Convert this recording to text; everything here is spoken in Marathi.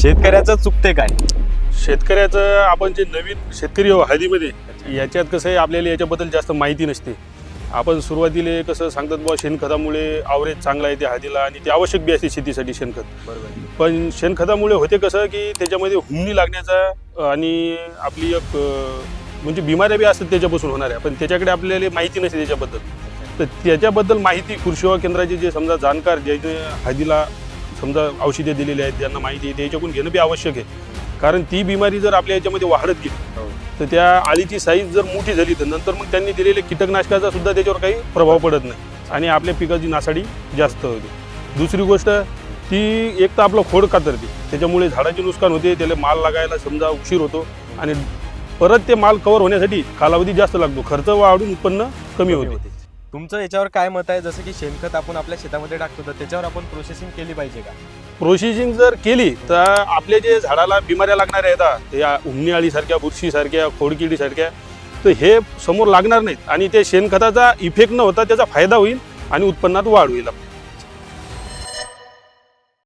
शेतकऱ्याचं चुकते काय? शेतकऱ्याचं आपण जे नवीन शेतकरी हळदीमध्ये याच्यात कसं आहे, आपल्याला याच्याबद्दल जास्त माहिती नसते. आपण सुरुवातीला कसं सांगतात बुवा शेणखतामुळे आवरेज चांगला आहे त्या हळदीला आणि ते आवश्यक बी असते शेतीसाठी शेणखत. बरोबर. पण शेणखतामुळे होते कसं की त्याच्यामध्ये हुमणी लागण्याचा आणि आपली एक म्हणजे बिमाऱ्या बी असतात त्याच्यापासून होणाऱ्या, पण त्याच्याकडे आपल्याला माहिती नसते त्याच्याबद्दल. तर त्याच्याबद्दल माहिती कृषी सेवा केंद्राचे जे समजा जाणकार ज्याने हळदीला समजा औषधे दिलेली आहेत ज्यांना माहिती आहे त्याच्याकडून घेणं बी आवश्यक आहे. कारण ती बिमारी जर आपल्या याच्यामध्ये वाढत गेली तर त्या आळीची साईज जर मोठी झाली तर नंतर मग त्यांनी दिलेल्या कीटकनाशकाचा सुद्धा त्याच्यावर काही प्रभाव पडत नाही आणि आपल्या पिकाची नासाडी जास्त होते. दुसरी गोष्ट ती एक तर आपलं खोड कातरते, त्याच्यामुळे झाडाचे नुकसान होते, त्याला माल लागायला समजा उशीर होतो आणि परत ते माल कव्हर होण्यासाठी कालावधी जास्त लागतो, खर्च वाढून उत्पन्न कमी होते. तुमचं याच्यावर काय मत आहे? जसं की शेणखत आपण आपल्या शेतामध्ये टाकतो तर त्याच्यावर आपण प्रोसेसिंग केली पाहिजे का? प्रोसेसिंग जर केली तर आपल्या जे झाडाला बिमाऱ्या लागणाऱ्या आहेत या उमणी अळीसारख्या, बुरशीसारख्या, खोडकिडीसारख्या, तर हे समोर लागणार नाहीत आणि ते शेणखताचा इफेक्ट न होता त्याचा फायदा होईल आणि उत्पन्नात वाढ होईल.